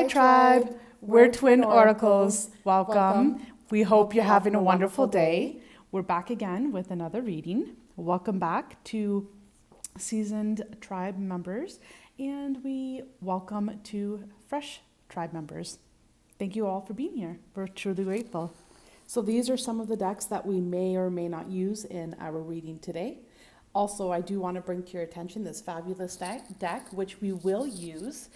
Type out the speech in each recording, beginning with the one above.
Tribe. We're Twin Oracles. Welcome. We hope you're having a wonderful day. We're back again with another reading. Welcome back to seasoned tribe members, and we welcome to fresh tribe members. Thank you all for being here. We're truly grateful. So these are some of the decks that we may or may not use in our reading today. Also, I do want to bring to your attention this fabulous deck, which we will use.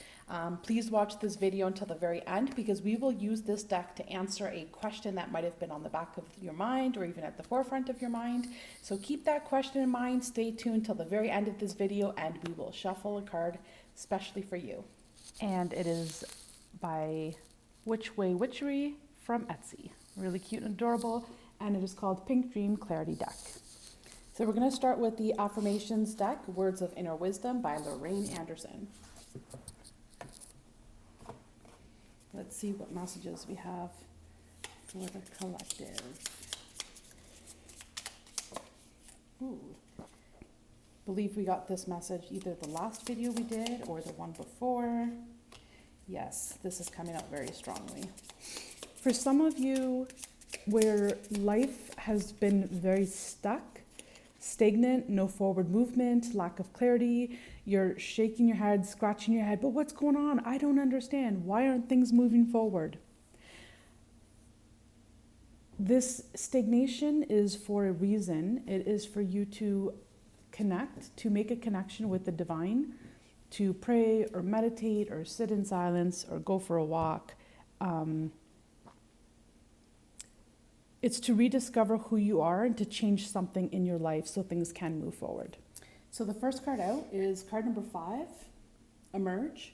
Please watch this video until the very end, because we will use this deck to answer a question that might have been on the back of your mind or even at the forefront of your mind. So keep that question in mind. Stay tuned till the very end of this video, and we will shuffle a card especially for you. And it is by Which Way Witchery from Etsy. Really cute and adorable, and it is called Pink Dream Clarity Deck. So we're going to start with the Affirmations deck, Words of Inner Wisdom by Lorraine Anderson. Let's see what messages we have for the collective. Ooh. Believe we got this message either the last video we did or the one before. Yes, this is coming out very strongly. For some of you where life has been very stuck, stagnant, no forward movement, lack of clarity, you're shaking your head, scratching your head, but what's going on? I don't understand. Why aren't things moving forward? This stagnation is for a reason. It is for you to connect, to make a connection with the divine, to pray or meditate or sit in silence or go for a walk. It's to rediscover who you are and to change something in your life so things can move forward. So the first card out is card number 5, Emerge.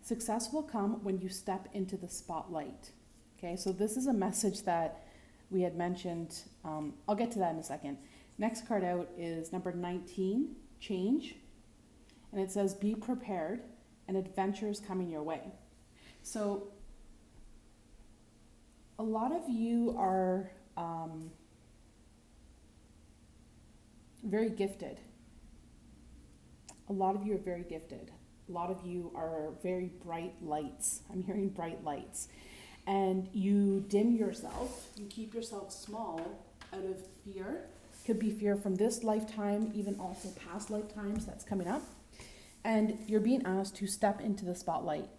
Success will come when you step into the spotlight. Okay, so this is a message that we had mentioned. I'll get to that in a second. Next card out is number 19, Change. And it says, be prepared, an adventure is coming your way. So a lot of you are very gifted. A lot of you are very gifted. A lot of you are very bright lights. I'm hearing bright lights. And you dim yourself. You keep yourself small out of fear. Could be fear from this lifetime, even also past lifetimes that's coming up. And you're being asked to step into the spotlight.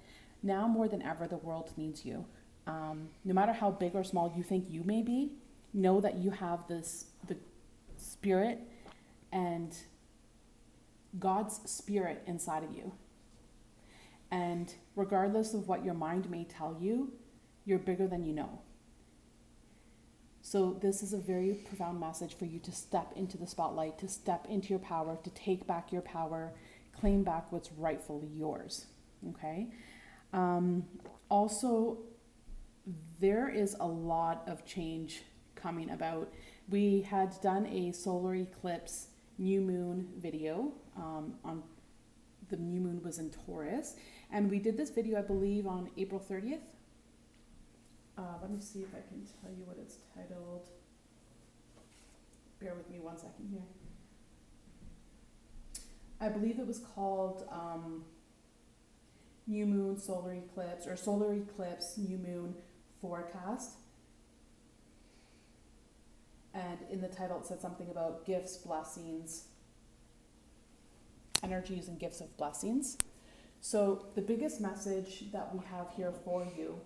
Now more than ever, the world needs you. No matter how big or small you think you may be, know that you have the spirit and God's spirit inside of you. And regardless of what your mind may tell you, you're bigger than you know. So this is a very profound message for you to step into the spotlight, to step into your power, to take back your power, claim back what's rightfully yours. Okay? Also, there is a lot of change coming about. We had done a solar eclipse new moon video on the new moon was in Taurus, and we did this video, I believe, on April 30th. Let me see if I can tell you what it's titled. Bear with me 1 second here. I believe it was called New Moon Solar Eclipse, or Solar Eclipse New Moon Forecast. And in the title it said something about gifts, blessings, energies and gifts of blessings. So the biggest message that we have here for you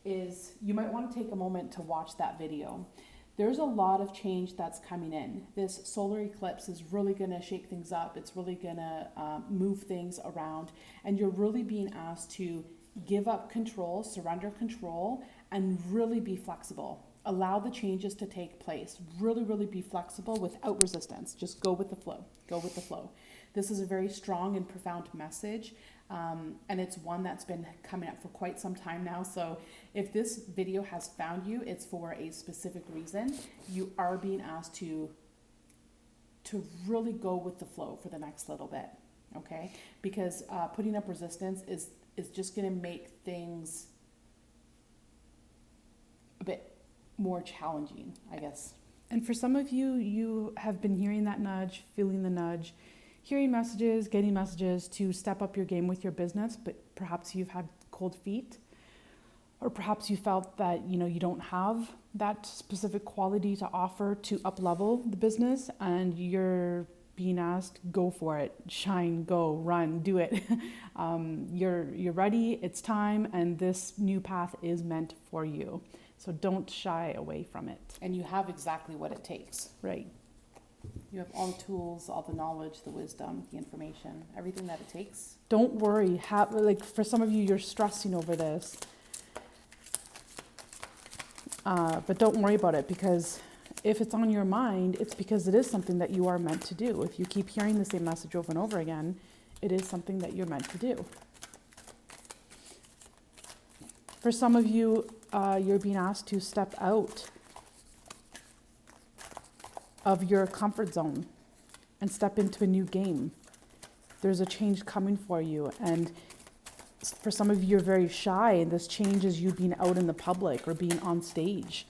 is you might want to take a moment to watch that video. There's a lot of change that's coming in. This solar eclipse is really going to shake things up. It's really going to move things around. And you're really being asked to give up control, surrender control, and really be flexible. Allow the changes to take place. Really, really be flexible without resistance. Just go with the flow. Go with the flow. This is a very strong and profound message. And it's one that's been coming up for quite some time now. So if this video has found you, it's for a specific reason. You are being asked to really go with the flow for the next little bit, okay? Because putting up resistance is just going to make things a bit more challenging, I guess. And for some of you, you have been hearing that nudge, feeling the nudge, hearing messages, getting messages to step up your game with your business, but perhaps you've had cold feet. Or perhaps you felt that, you don't have that specific quality to offer to up-level the business, and you're being asked, go for it, shine, go, run, do it. You're ready, it's time, and this new path is meant for you. So don't shy away from it. And you have exactly what it takes. Right. You have all the tools, all the knowledge, the wisdom, the information, everything that it takes. Don't worry. For some of you, you're stressing over this. But don't worry about it, because if it's on your mind, it's because it is something that you are meant to do. If you keep hearing the same message over and over again, it is something that you're meant to do. For some of you, you're being asked to step out of your comfort zone and step into a new game. There's a change coming for you, and for some of you, you're very shy, and this change is you being out in the public or being on stage,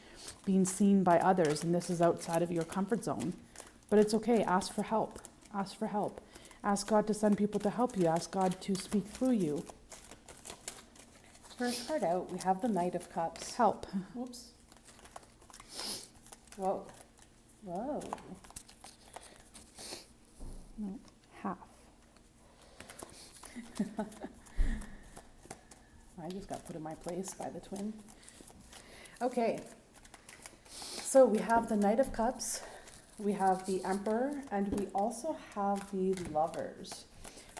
being seen by others, and this is outside of your comfort zone. But it's okay. Ask for help. Ask for help. Ask God to send people to help you. Ask God to speak through you. First card out, we have the Knight of Cups. Help. Whoops. Whoa. Whoa. No, half. I just got put in my place by the twin. Okay. So we have the Knight of Cups, we have the Emperor, and we also have the Lovers.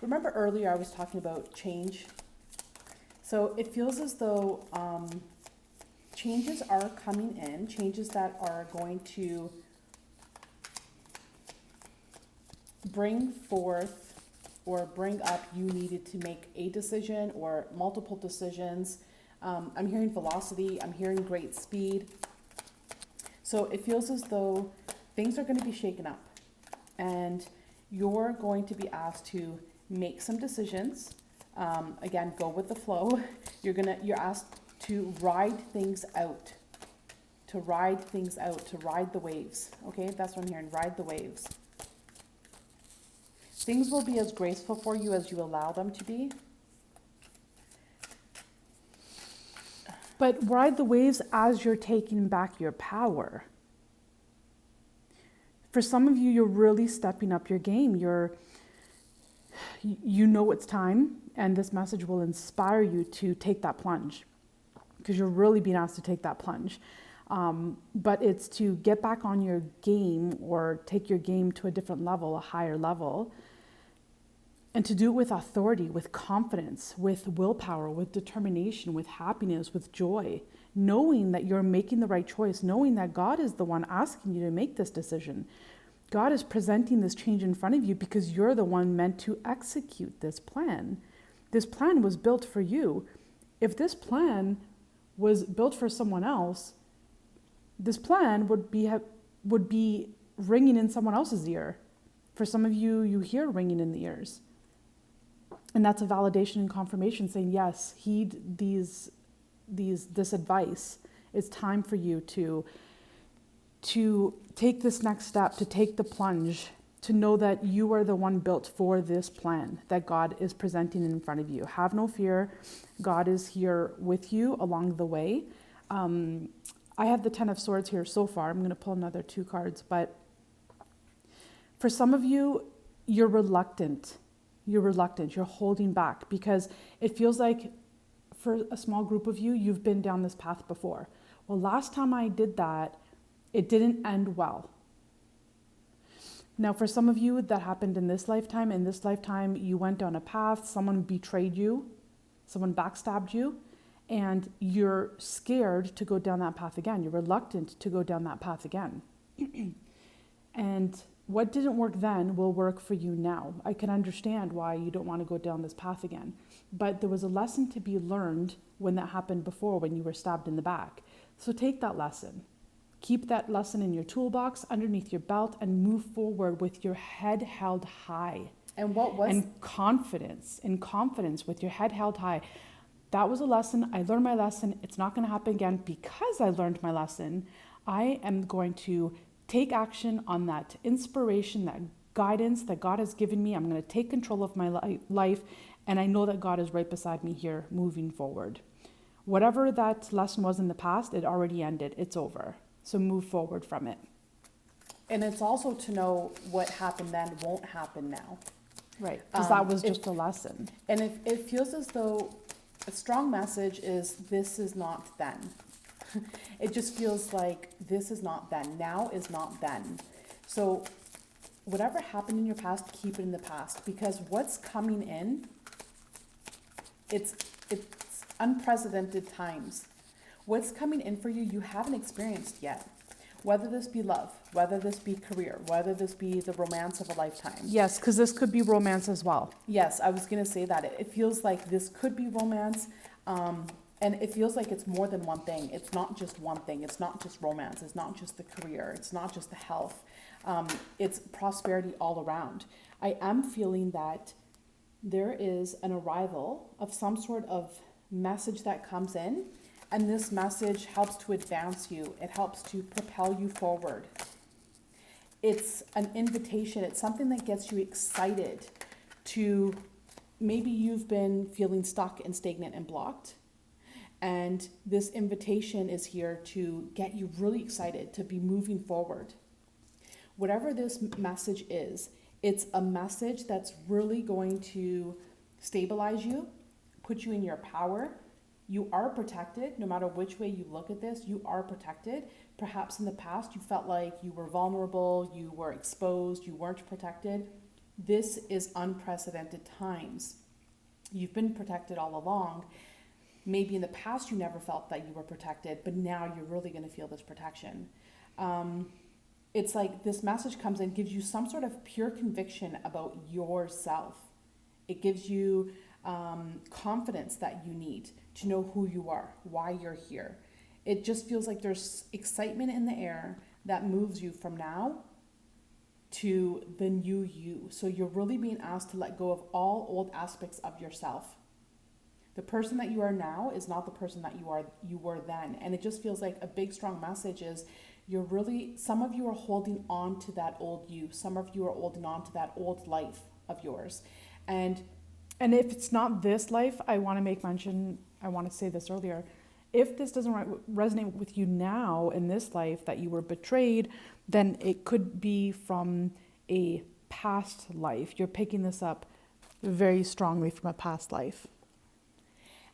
Remember earlier I was talking about change? So it feels as though changes are coming in, changes that are going to bring forth or bring up you needed to make a decision or multiple decisions. I'm hearing velocity, I'm hearing great speed. So it feels as though things are going to be shaken up, and you're going to be asked to make some decisions. Again, go with the flow. You're asked to ride things out, to ride the waves. Okay, that's what I'm hearing, ride the waves. Things will be as graceful for you as you allow them to be. But ride the waves as you're taking back your power. For some of you, you're really stepping up your game. You know it's time, and this message will inspire you to take that plunge, because you're really being asked to take that plunge. But it's to get back on your game, or take your game to a different level, a higher level, and to do it with authority, with confidence, with willpower, with determination, with happiness, with joy, knowing that you're making the right choice, knowing that God is the one asking you to make this decision. God is presenting this change in front of you because you're the one meant to execute this plan. This plan was built for you. If this plan was built for someone else, this plan would be ringing in someone else's ear. For some of you, you hear ringing in the ears. And that's a validation and confirmation saying, yes, heed this advice. It's time for you to take this next step, to take the plunge, to know that you are the one built for this plan that God is presenting in front of you. Have no fear. God is here with you along the way. I have the 10 of Swords here so far. I'm going to pull another 2 cards. But for some of you, you're reluctant. You're holding back, because it feels like for a small group of you, you've been down this path before. Well, last time I did that, it didn't end well. Now, for some of you, that happened in this lifetime. In this lifetime, you went down a path, someone betrayed you, someone backstabbed you, and you're scared to go down that path again. You're reluctant to go down that path again. And what didn't work then will work for you now. I can understand why you don't want to go down this path again. But there was a lesson to be learned when that happened before, when you were stabbed in the back. So take that lesson. Keep that lesson in your toolbox, underneath your belt, and move forward with your head held high. And what was... And confidence, with your head held high. That was a lesson. I learned my lesson. It's not going to happen again. Because I learned my lesson, I am going to take action on that inspiration, that guidance that God has given me. I'm going to take control of my life, and I know that God is right beside me here moving forward. whatever that lesson was in the past, it already ended. It's over. So move forward from it. And it's also to know what happened then won't happen now. Right. Because that was just a lesson. And if it feels as though a strong message is this is not then. It just feels like this is not then. Now is not then. So whatever happened in your past, keep it in the past, because what's coming in, it's unprecedented times. What's coming in for you, you haven't experienced yet. Whether this be love, whether this be career, whether this be the romance of a lifetime. Yes, because this could be romance as well. Yes, I was going to say that. It feels like this could be romance, and it feels like it's more than one thing. It's not just one thing. It's not just romance. It's not just the career. It's not just the health. It's prosperity all around. I am feeling that there is an arrival of some sort of message that comes in, and this message helps to advance you. It helps to propel you forward. It's an invitation. It's something that gets you excited to, maybe you've been feeling stuck and stagnant and blocked. And this invitation is here to get you really excited to be moving forward. Whatever this message is, it's a message that's really going to stabilize you, put you in your power. You are protected. No matter which way you look at this, you are protected. Perhaps in the past you felt like you were vulnerable, you were exposed, you weren't protected. This is unprecedented times. You've been protected all along. Maybe in the past you never felt that you were protected, but now you're really going to feel this protection. It's like this message comes in, gives you some sort of pure conviction about yourself. It gives you confidence that you need to know who you are, why you're here. It just feels like there's excitement in the air that moves you from now to the new you. So you're really being asked to let go of all old aspects of yourself. The person that you are now is not the person that you were then. And it just feels like a big, strong message is some of you are holding on to that old you. Some of you are holding on to that old life of yours. And if it's not this life, I want to make mention, I want to say this earlier. If this doesn't resonate with you now in this life, that you were betrayed, then it could be from a past life. You're picking this up very strongly from a past life.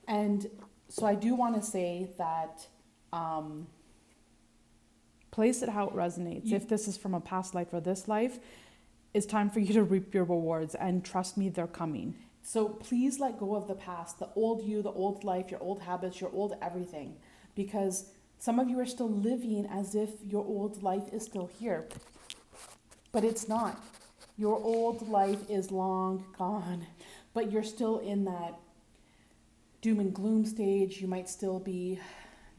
And so I do want to say that place it how it resonates. If this is from a past life or this life, it's time for you to reap your rewards, and trust me, they're coming. So please let go of the past, the old you, the old life, your old habits, your old everything, because some of you are still living as if your old life is still here, but it's not. Your old life is long gone, but you're still in that doom and gloom stage. You might still be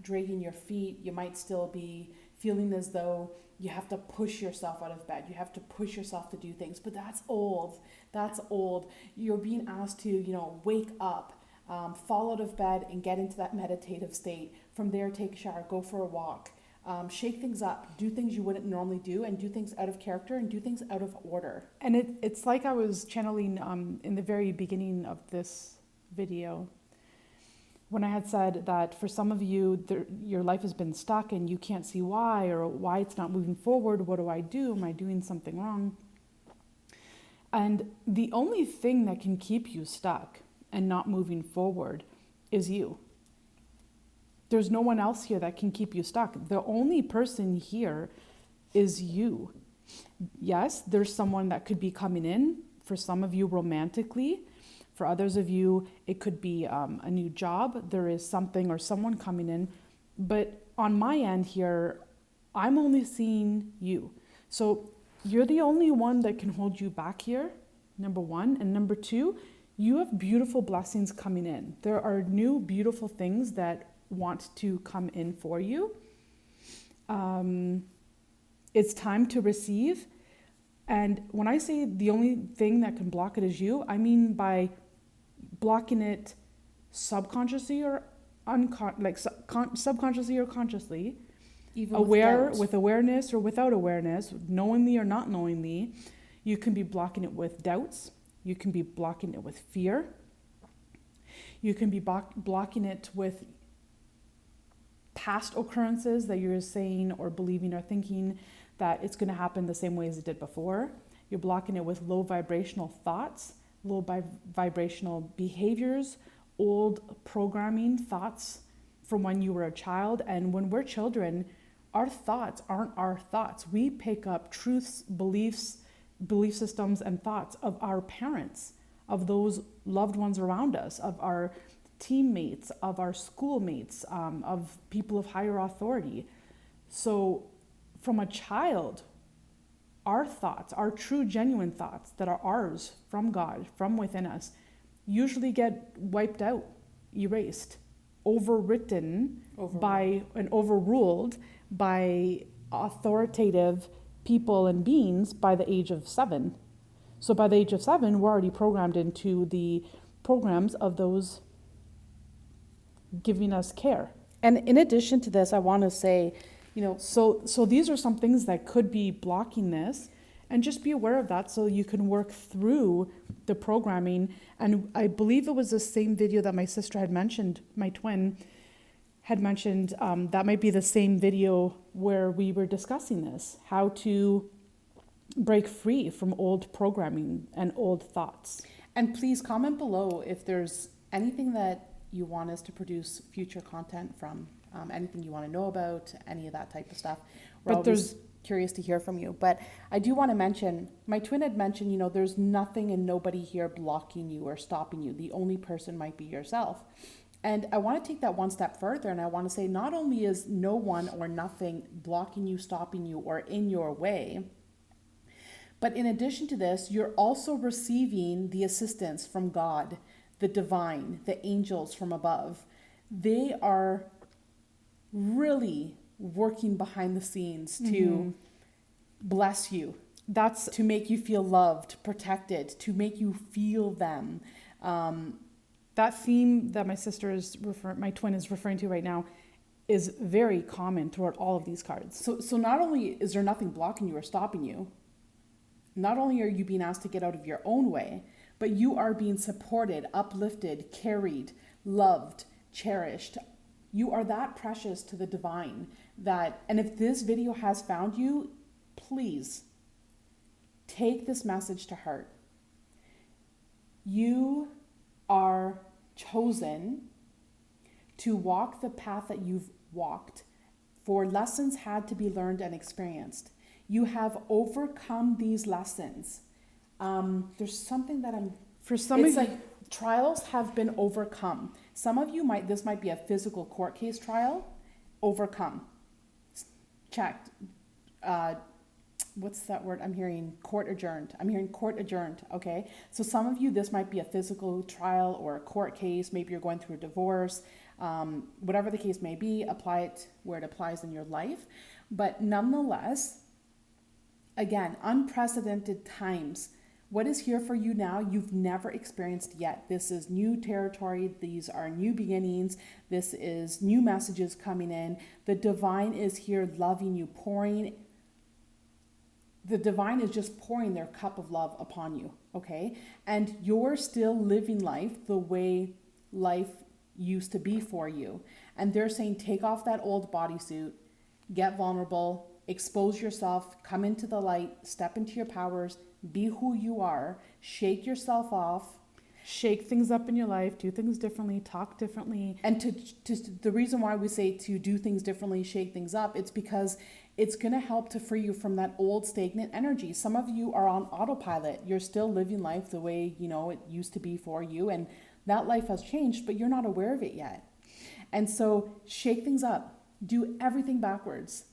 dragging your feet. You might still be feeling as though you have to push yourself out of bed. You have to push yourself to do things, but that's old. That's old. You're being asked to, wake up, fall out of bed and get into that meditative state. From there, take a shower, go for a walk, shake things up, do things you wouldn't normally do, and do things out of character and do things out of order. And it's like I was channeling in the very beginning of this video, when I had said that for some of you, your life has been stuck and you can't see why, or why it's not moving forward. What do I do? Am I doing something wrong? And the only thing that can keep you stuck and not moving forward is you. There's no one else here that can keep you stuck. The only person here is you. Yes, there's someone that could be coming in, for some of you romantically. For others of you, it could be a new job. There is something or someone coming in. But on my end here, I'm only seeing you. So you're the only one that can hold you back here, number one. And number two, you have beautiful blessings coming in. There are new beautiful things that want to come in for you. It's time to receive. And when I say the only thing that can block it is you, I mean by blocking it subconsciously or subconsciously or consciously, Even with awareness or without awareness, knowingly or not knowingly. You can be blocking it with doubts. You can be blocking it with fear. You can be blocking it with past occurrences that you're saying or believing or thinking that it's going to happen the same way as it did before. You're blocking it with low vibrational thoughts, low vibrational behaviors, old programming thoughts from when you were a child. And when we're children, our thoughts aren't our thoughts. We pick up truths, beliefs, belief systems, and thoughts of our parents, of those loved ones around us, of our teammates, of our schoolmates, of people of higher authority. So from a child, our thoughts, our true, genuine thoughts that are ours from God, from within us, usually get wiped out, erased, overwritten by and overruled by authoritative people and beings by the age of 7. So by the age of 7, we're already programmed into the programs of those giving us care. And in addition to this, I want to say, so these are some things that could be blocking this, and just be aware of that so you can work through the programming. And I believe it was the same video that my sister had mentioned, my twin had mentioned, that might be the same video where we were discussing this, how to break free from old programming and old thoughts. And please comment below if there's anything that you want us to produce future content from, anything you want to know about, any of that type of stuff. We're always curious to hear from you. But I do want to mention, my twin had mentioned, there's nothing and nobody here blocking you or stopping you. The only person might be yourself. And I want to take that one step further, and I want to say not only is no one or nothing blocking you, stopping you, or in your way, but in addition to this, you're also receiving the assistance from God, the divine, the angels from above. They are really working behind the scenes to bless you. That's to make you feel loved, protected, to make you feel them. That theme that my twin is referring to right now is very common throughout all of these cards. So not only is there nothing blocking you or stopping you, not only are you being asked to get out of your own way, but you are being supported, uplifted, carried, loved, cherished. You are that precious to the divine and if this video has found you, please take this message to heart. You are chosen to walk the path that you've walked, for lessons had to be learned and experienced. You have overcome these lessons. There's something that trials have been overcome. Some of you this might be a physical court case trial, overcome. Checked. What's that word? I'm hearing court adjourned. Okay. So some of you, this might be a physical trial or a court case. Maybe you're going through a divorce. Whatever the case may be, apply it where it applies in your life. But nonetheless, again, unprecedented times. What is here for you now, you've never experienced yet. This is new territory. These are new beginnings. This is new messages coming in. The divine is here loving you, the divine is just pouring their cup of love upon you, okay? And you're still living life the way life used to be for you. And they're saying, take off that old bodysuit, get vulnerable, expose yourself, come into the light, step into your powers, be who you are, shake yourself off. Shake things up in your life, do things differently, talk differently. And the reason why we say to do things differently, shake things up, it's because it's going to help to free you from that old stagnant energy. Some of you are on autopilot. You're still living life the way, it used to be for you. And that life has changed, but you're not aware of it yet. And so shake things up. Do everything backwards.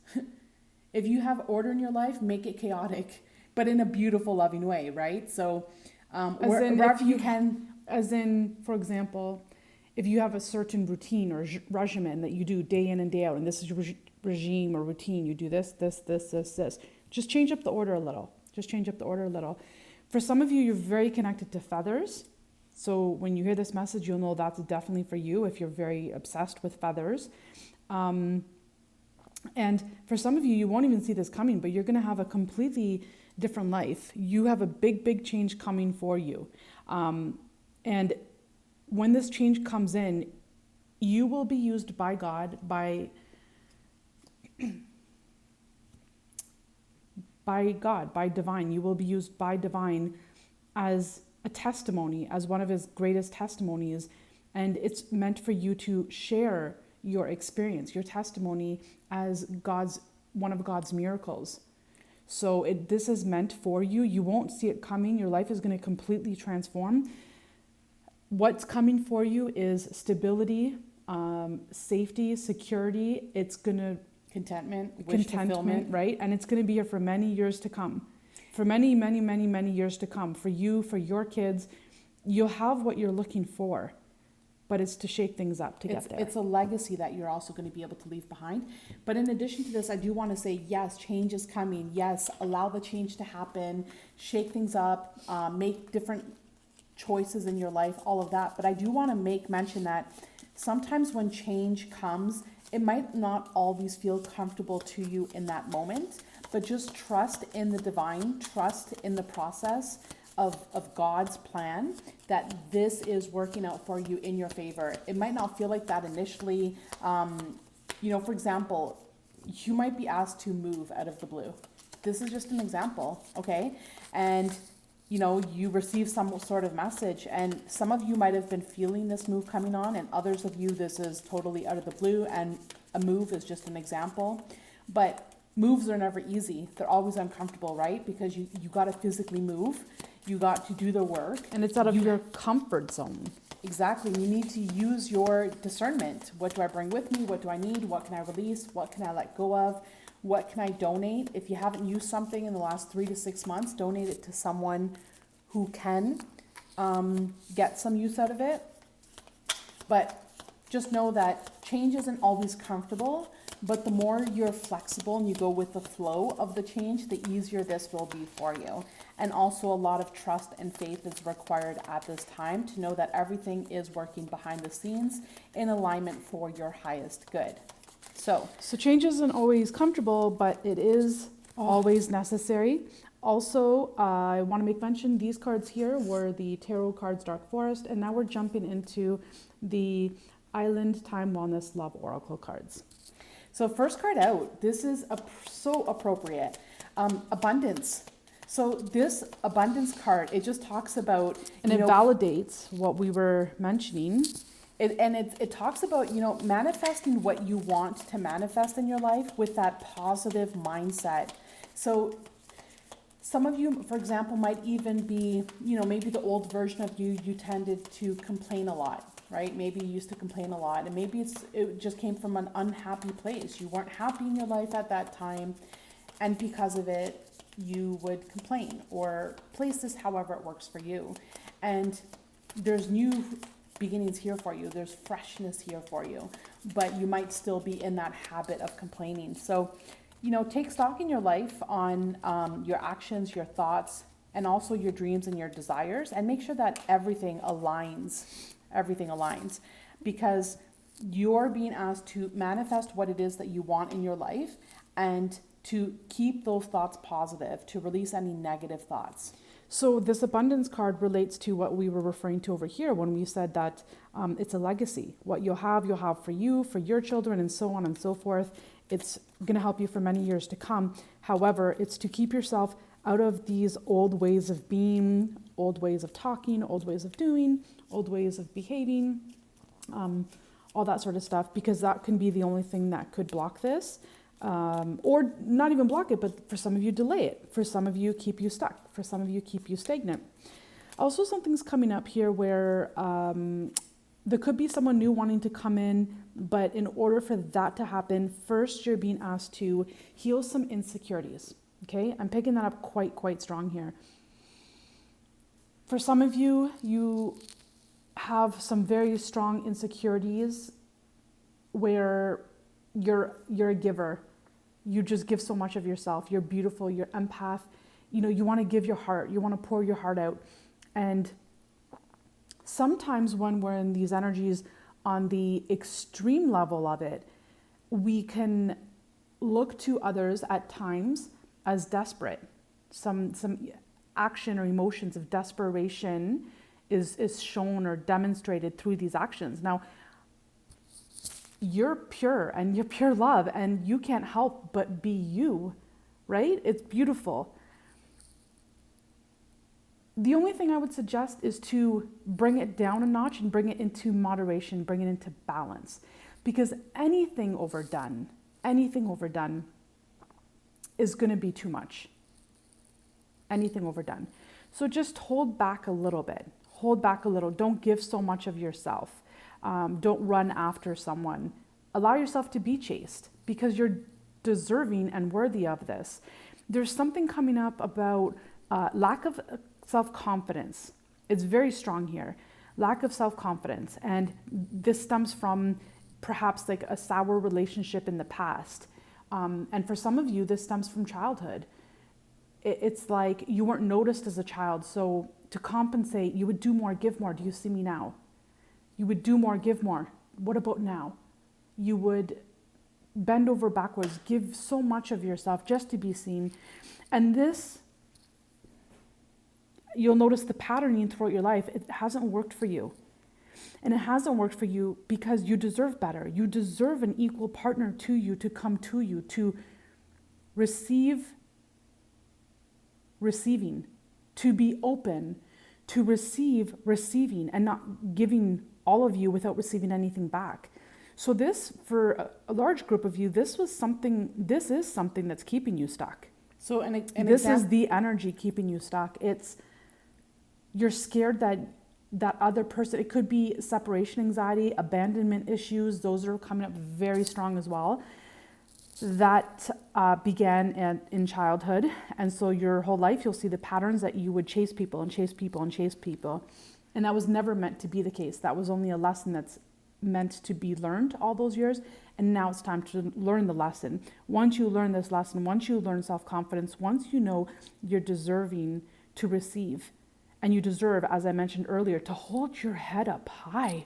If you have order in your life, make it chaotic, but in a beautiful, loving way, right? So wherever you can. As in, for example, if you have a certain routine or regimen that you do day in and day out, and this is your regime or routine, you do this. Just change up the order a little. For some of you, you're very connected to feathers. So when you hear this message, you'll know that's definitely for you if you're very obsessed with feathers. And for some of you, you won't even see this coming, but you're going to have a completely different life. You have a big, big change coming for you. And when this change comes in, you will be used by God, by by God, by divine. You will be used by divine as a testimony, as one of his greatest testimonies. And it's meant for you to share your experience, your testimony as one of God's miracles. So this is meant for you. You won't see it coming. Your life is going to completely transform. What's coming for you is stability, safety, security. It's going to Contentment, wish fulfillment, right? And it's going to be here for many years to come. For many, many, many, many years to come. For you, for your kids, you'll have what you're looking for. But it's to shake things up to get there. It's a legacy that you're also going to be able to leave behind. But in addition to this, I do want to say, yes, change is coming. Yes, allow the change to happen. Shake things up. Make different choices in your life, all of that. But I do want to make mention that sometimes when change comes, it might not always feel comfortable to you in that moment. But just trust in the divine, trust in the process of God's plan, that this is working out for you in your favor. It might not feel like that initially. For example, you might be asked to move out of the blue. This is just an example, okay? And, you receive some sort of message, and some of you might have been feeling this move coming on, and others of you, this is totally out of the blue, and a move is just an example. But moves are never easy. They're always uncomfortable, right? Because you got to physically move. You got to do the work. And it's out of your comfort zone. Exactly. You need to use your discernment. What do I bring with me? What do I need? What can I release? What can I let go of? What can I donate? If you haven't used something in the last 3 to 6 months, donate it to someone who can get some use out of it. But just know that change isn't always comfortable. But the more you're flexible and you go with the flow of the change, the easier this will be for you. And also a lot of trust and faith is required at this time to know that everything is working behind the scenes in alignment for your highest good. So change isn't always comfortable, but it is always necessary. Also, I want to make mention, these cards here were the Tarot cards, Dark Forest, and now we're jumping into the Island, Time, Wellness, Love Oracle cards. So first card out, this is so appropriate. Abundance. So this abundance card, it just talks about... And it validates what we were mentioning. It talks about, manifesting what you want to manifest in your life with that positive mindset. So some of you, for example, might even be, maybe the old version of you tended to complain a lot. Right? Maybe you used to complain a lot, and maybe it just came from an unhappy place. You weren't happy in your life at that time, and because of it, you would complain or place this however it works for you. And there's new beginnings here for you. There's freshness here for you, but you might still be in that habit of complaining. So, take stock in your life on your actions, your thoughts, and also your dreams and your desires, and make sure that everything aligns, because you're being asked to manifest what it is that you want in your life and to keep those thoughts positive, to release any negative thoughts. So this abundance card relates to what we were referring to over here when we said that it's a legacy. What you'll have for you, for your children, and so on and so forth. It's going to help you for many years to come. However, it's to keep yourself out of these old ways of being, old ways of talking, old ways of doing, old ways of behaving, all that sort of stuff, because that can be the only thing that could block this, or not even block it, but for some of you delay it, for some of you keep you stuck, for some of you keep you stagnant. Also, something's coming up here where there could be someone new wanting to come in, but in order for that to happen, first you're being asked to heal some insecurities. Okay, I'm picking that up quite strong here. For some of you, you have some very strong insecurities where you're a giver. You just give so much of yourself. You're beautiful, you're empath. You want to give your heart. You want to pour your heart out. And sometimes when we're in these energies on the extreme level of it, we can look to others at times as desperate. Some action or emotions of desperation is shown or demonstrated through these actions. Now, you're pure and you're pure love and you can't help but be you, right? It's beautiful. The only thing I would suggest is to bring it down a notch and bring it into moderation, bring it into balance. Because anything overdone is going to be too much. Anything overdone. So just hold back a little bit. Hold back a little. Don't give so much of yourself. Don't run after someone. Allow yourself to be chased because you're deserving and worthy of this. There's something coming up about lack of self-confidence. It's very strong here. Lack of self-confidence. And this stems from perhaps like a sour relationship in the past. And for some of you, this stems from childhood. It's like you weren't noticed as a child. So to compensate, you would do more, give more. Do you see me now? You would do more, give more. What about now? You would bend over backwards, give so much of yourself just to be seen. And this, you'll notice the patterning throughout your life. It hasn't worked for you. And it hasn't worked for you because you deserve better. You deserve an equal partner to you, to come to you, to receiving, to be open, to receive, receiving, and not giving all of you without receiving anything back. So this, for a large group of you, this is something that's keeping you stuck. So this is the energy keeping you stuck. You're scared that other person, it could be separation anxiety, abandonment issues, those are coming up very strong as well. That began in childhood. And so your whole life, you'll see the patterns that you would chase people and chase people and chase people. And that was never meant to be the case. That was only a lesson that's meant to be learned all those years. And now it's time to learn the lesson. Once you learn this lesson, once you learn self-confidence, once you know you're deserving to receive, and you deserve, as I mentioned earlier, to hold your head up high.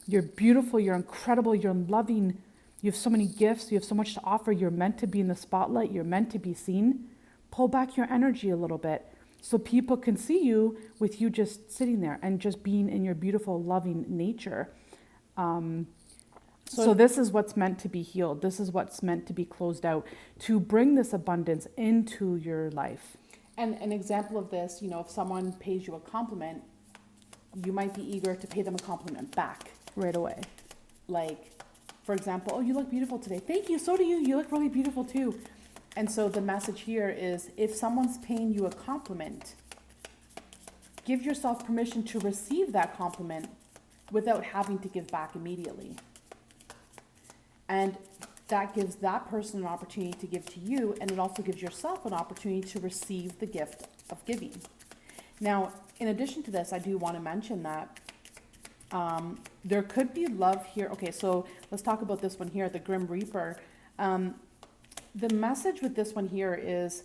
You're beautiful, you're incredible, you're loving, you have so many gifts, you have so much to offer, you're meant to be in the spotlight, you're meant to be seen. Pull back your energy a little bit so people can see you with you just sitting there and just being in your beautiful, loving nature. So this is what's meant to be healed. This is what's meant to be closed out, to bring this abundance into your life. And an example of this, if someone pays you a compliment, you might be eager to pay them a compliment back. Right away. Like, for example, oh, you look beautiful today. Thank you, so do you. You look really beautiful too. And so the message here is, if someone's paying you a compliment, give yourself permission to receive that compliment without having to give back immediately. And that gives that person an opportunity to give to you, and it also gives yourself an opportunity to receive the gift of giving. Now, in addition to this, I do want to mention that there could be love here. Okay, so let's talk about this one here, the Grim Reaper. The message with this one here is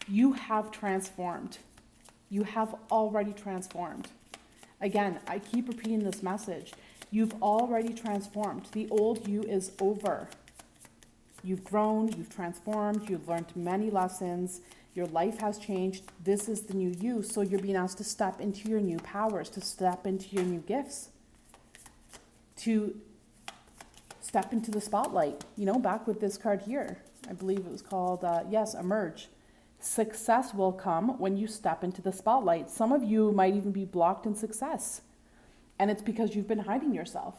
you have transformed. You have already transformed. Again, I keep repeating this message. You've already transformed. The old you is over. You've grown, you've transformed, you've learned many lessons, your life has changed. This is the new you. So you're being asked to step into your new powers, to step into your new gifts, to step into the spotlight. Back with this card here, I believe it was called, Emerge. Success will come when you step into the spotlight. Some of you might even be blocked in success. And it's because you've been hiding yourself.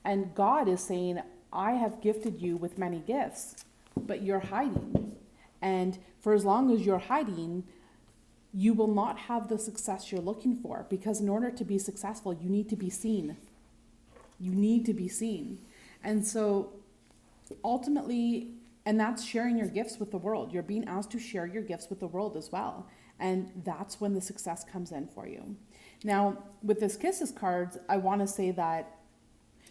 And God is saying, I have gifted you with many gifts, but you're hiding. And for as long as you're hiding, you will not have the success you're looking for, because in order to be successful, you need to be seen. You need to be seen. And so ultimately, and that's sharing your gifts with the world. You're being asked to share your gifts with the world as well. And that's when the success comes in for you. Now, with this Kisses cards, I want to say that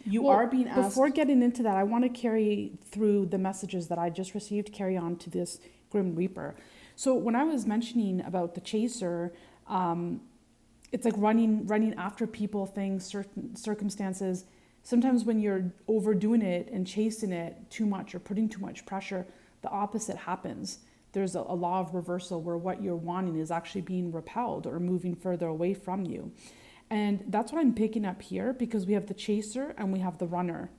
you are being asked... Before getting into that, I want to carry through the messages that I just received, carry on to this Grim Reaper. So when I was mentioning about the chaser, it's like running after people, things, certain circumstances. Sometimes when you're overdoing it and chasing it too much or putting too much pressure, the opposite happens. There's a law of reversal where what you're wanting is actually being repelled or moving further away from you. And that's what I'm picking up here, because we have the chaser and we have the runner.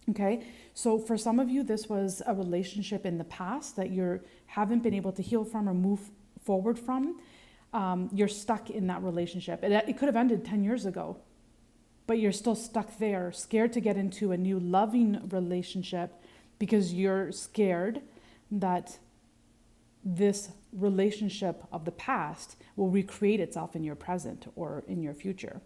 Okay, so for some of you, this was a relationship in the past that you haven't been able to heal from or move forward from. You're stuck in that relationship. It could have ended 10 years ago, but you're still stuck there, scared to get into a new loving relationship because you're scared that this relationship of the past will recreate itself in your present or in your future.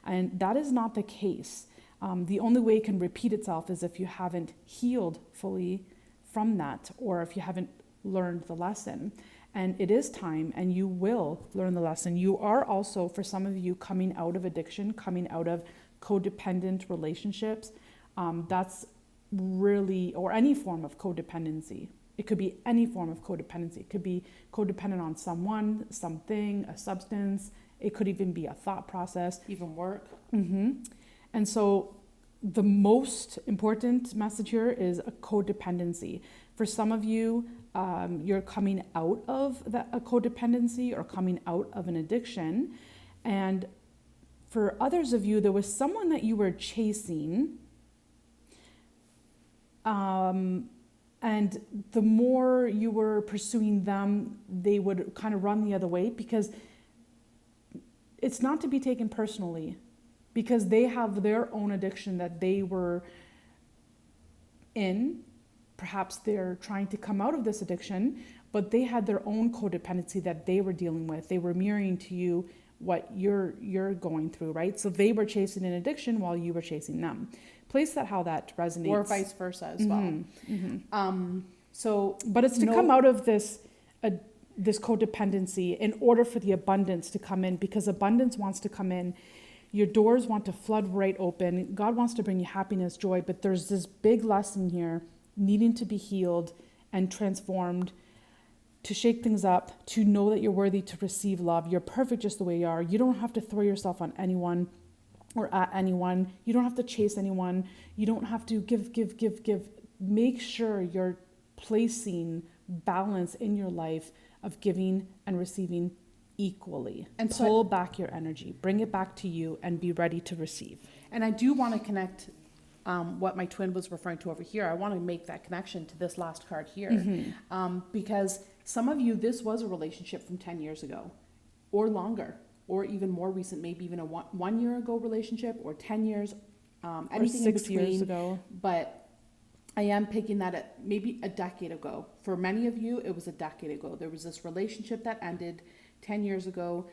And that is not the case. The only way it can repeat itself is if you haven't healed fully from that, or if you haven't learned the lesson. And it is time, and you will learn the lesson. You are also, for some of you, coming out of addiction, coming out of codependent relationships. That's really, or any form of codependency. It could be any form of codependency. It could be codependent on someone, something, a substance. It could even be a thought process. Even work. And so the most important message here is a codependency. For some of you, you're coming out of a codependency or coming out of an addiction. And for others of you, there was someone that you were chasing. And the more you were pursuing them, they would kind of run the other way, because it's not to be taken personally, because they have their own addiction that they were in. Perhaps they're trying to come out of this addiction, but they had their own codependency that they were dealing with. They were mirroring to you what you're going through, right? So they were chasing an addiction while you were chasing them. Place that how that resonates. Or vice versa as well. But it's to come out of this codependency in order for the abundance to come in, because abundance wants to come in. Your doors want to flood right open. God wants to bring you happiness, joy, but there's this big lesson here needing to be healed and transformed, to shake things up, to know that you're worthy to receive love. You're perfect just the way you are. You don't have to throw yourself on anyone or at anyone. You don't have to chase anyone. You don't have to give. Make sure you're placing balance in your life of giving and receiving equally. And pull back your energy, bring it back to you, and be ready to receive. And I do want to connect what my twin was referring to over here. I want to make that connection to this last card here. Because some of you, this was a relationship from 10 years ago or longer, or even more recent, maybe even a 1 year ago relationship, or 10 years, anything or 6 in between, years ago. But I am picking that at maybe a decade ago. For many of you, it was a decade ago. There was this relationship that ended 10 years ago.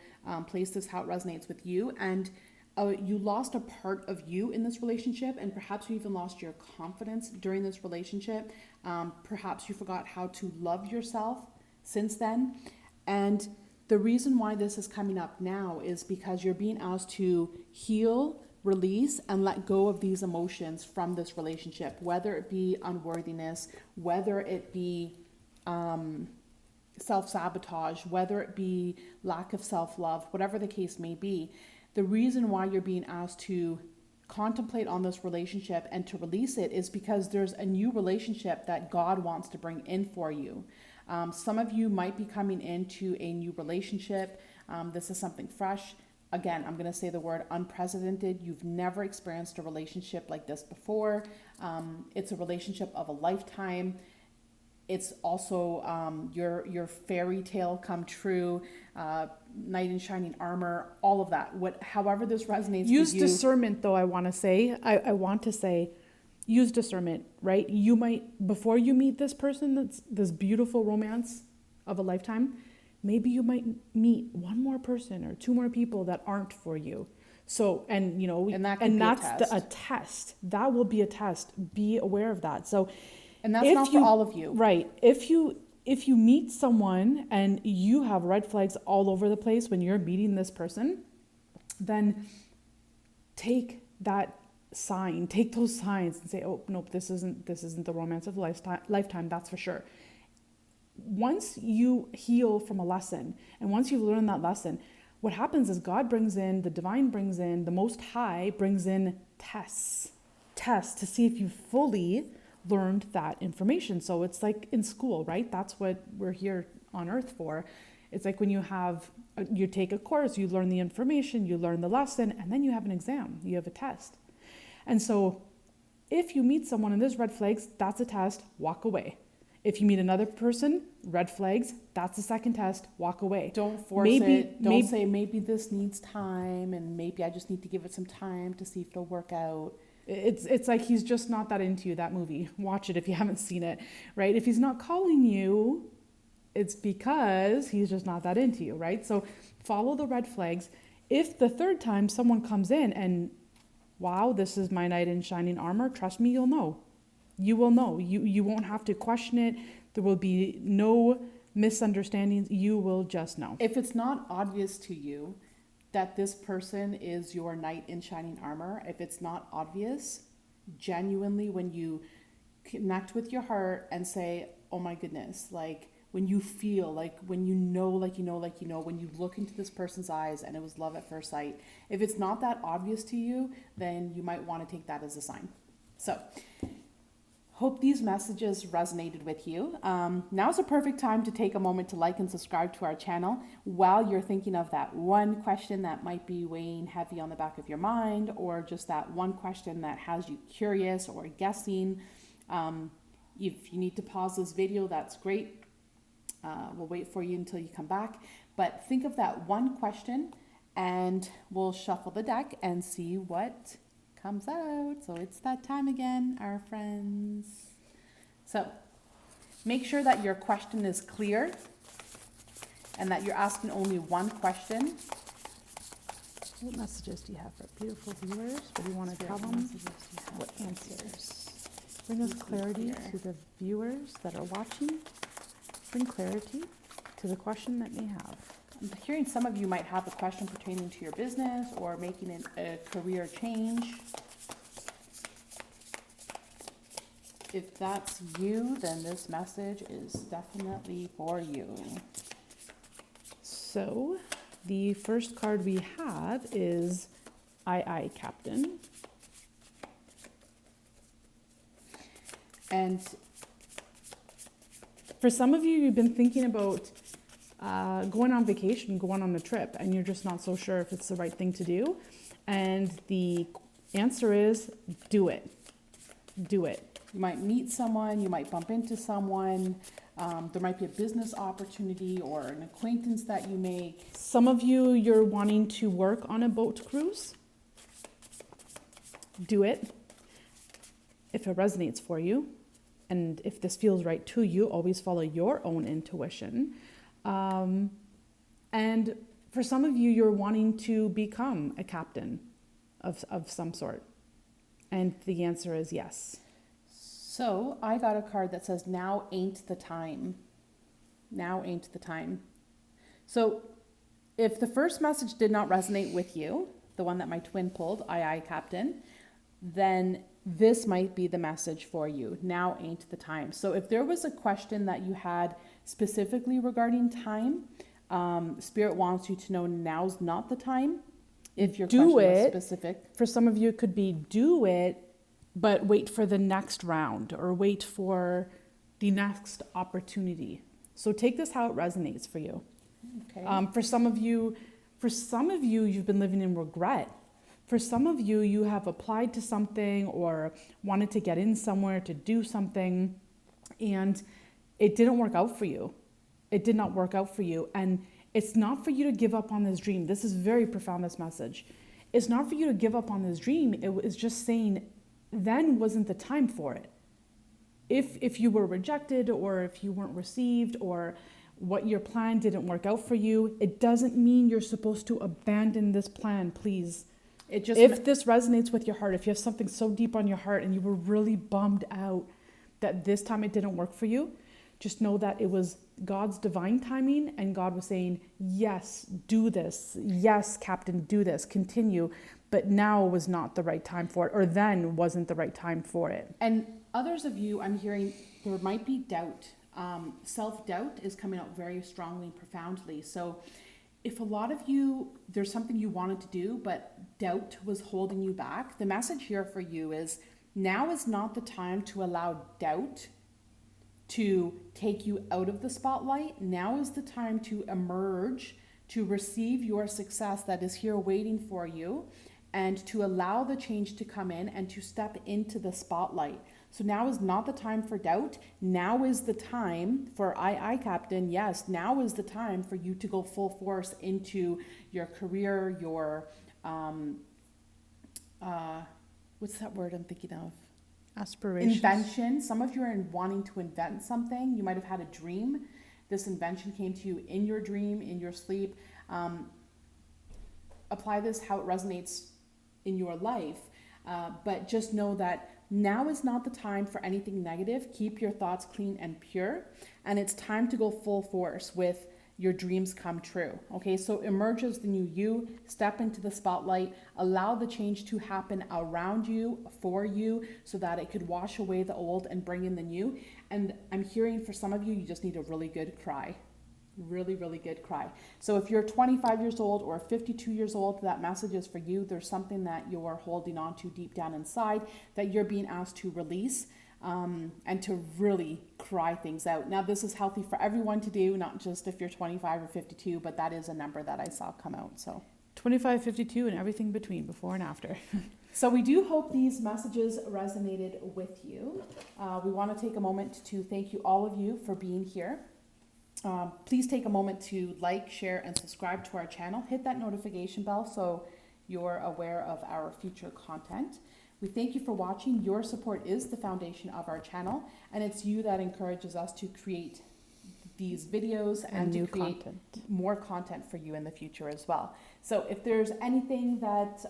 Place this how it resonates with you. And you lost a part of you in this relationship, and perhaps you even lost your confidence during this relationship. Perhaps you forgot how to love yourself since then. And the reason why this is coming up now is because you're being asked to heal, release, and let go of these emotions from this relationship, whether it be unworthiness, whether it be self-sabotage, whether it be lack of self-love, whatever the case may be. The reason why you're being asked to contemplate on this relationship and to release it is because there's a new relationship that God wants to bring in for you. Some of you might be coming into a new relationship. This is something fresh. Again, I'm going to say the word unprecedented. You've never experienced a relationship like this before. It's a relationship of a lifetime. It's also your fairy tale come true, knight in shining armor, all of that. However this resonates Use with you. discernment, though, I want to say, use discernment, right? You might, before you meet this person, that's this beautiful romance of a lifetime, maybe you might meet one more person or two more people that aren't for you. So, and that's a test. That will be a test. Be aware of that. So, and that's not for all of you. Right. If you meet someone and you have red flags all over the place when you're meeting this person, then take those signs and say, oh, nope, this isn't the romance of a lifetime, that's for sure. Once you heal from a lesson, and once you've learned that lesson, what happens is the divine brings in, the Most High brings in tests to see if you fully learned that information. So it's like in school, right? That's what we're here on earth for. It's like when you take a course, you learn the information, you learn the lesson, and then you have an exam, you have a test. And so If you meet someone and there's red flags, that's a test, walk away. If you meet another person, red flags, that's the second test, walk away. Don't force it. Don't say maybe this needs time and maybe I just need to give it some time to see if it'll work out. It's like he's just not that into you, that movie. Watch it if you haven't seen it, right? If he's not calling you, it's because he's just not that into you, right? So follow the red flags. If the third time someone comes in and, wow, this is my knight in shining armor, trust me, you'll know. You will know. You won't have to question it. There will be no misunderstandings. You will just know. If it's not obvious to you that this person is your knight in shining armor, if it's not obvious, genuinely, when you connect with your heart and say, oh my goodness, like when you feel, like when you know, when you look into this person's eyes and it was love at first sight, if it's not that obvious to you, then you might want to take that as a sign. So, hope these messages resonated with you. Now's a perfect time to take a moment to like and subscribe to our channel while you're thinking of that one question that might be weighing heavy on the back of your mind, or just that one question that has you curious or guessing. If you need to pause this video, that's great. We'll wait for you until you come back. But think of that one question and we'll shuffle the deck and see what comes out. So it's that time again, our friends. So make sure that your question is clear and that you're asking only one question. What messages do you have for beautiful viewers? What do you want to tell them? What answers? Bring us clarity to the viewers that are watching. Bring clarity to the question that they have. I'm hearing some of you might have a question pertaining to your business or making a career change. If that's you, then this message is definitely for you. So the first card we have is I, Captain. And for some of you, you've been thinking about going on vacation, going on a trip, and you're just not so sure if it's the right thing to do. And the answer is do it. Do it. You might meet someone, you might bump into someone, there might be a business opportunity or an acquaintance that you make. Some of you, you're wanting to work on a boat cruise. Do it. If it resonates for you, and if this feels right to you, always follow your own intuition. And for some of you, you're wanting to become a captain of some sort. And the answer is yes. So I got a card that says, now ain't the time. Now ain't the time. So if the first message did not resonate with you, the one that my twin pulled, I, Captain, then this might be the message for you. Now ain't the time. So if there was a question that you had specifically regarding time, Spirit wants you to know now's not the time. If your question was specific. For some of you, it could be do it, but wait for the next round or wait for the next opportunity. So take this how it resonates for you. Okay. For some of you, you've been living in regret. For some of you, you have applied to something or wanted to get in somewhere to do something, and it didn't work out for you. It did not work out for you. And it's not for you to give up on this dream. This is very profound, this message. It's not for you to give up on this dream. It was just saying then wasn't the time for it. If you were rejected or if you weren't received or what your plan didn't work out for you, it doesn't mean you're supposed to abandon this plan, please. If this resonates with your heart, if you have something so deep on your heart and you were really bummed out that this time it didn't work for you, just know that it was God's divine timing and God was saying, yes, do this. Yes, Captain, do this. Continue. But now was not the right time for it, or then wasn't the right time for it. And others of you, I'm hearing there might be doubt. Self-doubt is coming out very strongly and profoundly. So if a lot of you, there's something you wanted to do, but doubt was holding you back, the message here for you is now is not the time to allow doubt to take you out of the spotlight. Now is the time to emerge, to receive your success that is here waiting for you, and to allow the change to come in and to step into the spotlight. So now is not the time for doubt. Now is the time for I Captain. Yes, now is the time for you to go full force into your career, your, what's that word I'm thinking of? Aspirations. Invention. Some of you are wanting to invent something. You might have had a dream. This invention came to you in your dream, in your sleep. Apply this how it resonates in your life. But just know that now is not the time for anything negative. Keep your thoughts clean and pure. And it's time to go full force with your dreams come true. Okay, so emerge as the new you, step into the spotlight, allow the change to happen around you, for you, so that it could wash away the old and bring in the new. And I'm hearing for some of you, you just need a really good cry. Really, really good cry. So if you're 25 years old or 52 years old, that message is for you. There's something that you're holding on to deep down inside that you're being asked to release. And to really cry things out. Now, this is healthy for everyone to do, not just if you're 25 or 52, but that is a number that I saw come out. So 25, 52, and everything between, before and after. So we do hope these messages resonated with you. We want to take a moment to thank you, all of you, for being here. Please take a moment to like, share, and subscribe to our channel. Hit that notification bell so you're aware of our future content. We thank you for watching. Your support is the foundation of our channel, and it's you that encourages us to create these videos and to create more content for you in the future as well. So if there's anything that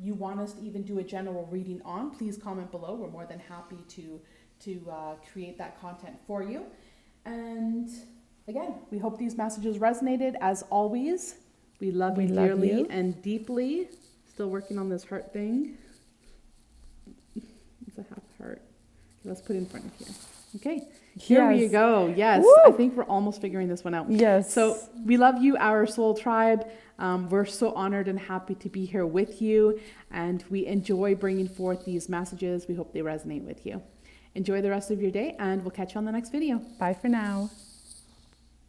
you want us to even do a general reading on, please comment below. We're more than happy to create that content for you. And again, we hope these messages resonated. As always, we love you dearly and deeply. Still working on this heart thing. It's a half heart. Okay, let's put it in front of here. Okay, here you go. Yes, woo! I think we're almost figuring this one out. Yes. So we love you, our soul tribe. We're so honored and happy to be here with you, and we enjoy bringing forth these messages. We hope they resonate with you. Enjoy the rest of your day, and we'll catch you on the next video. Bye for now.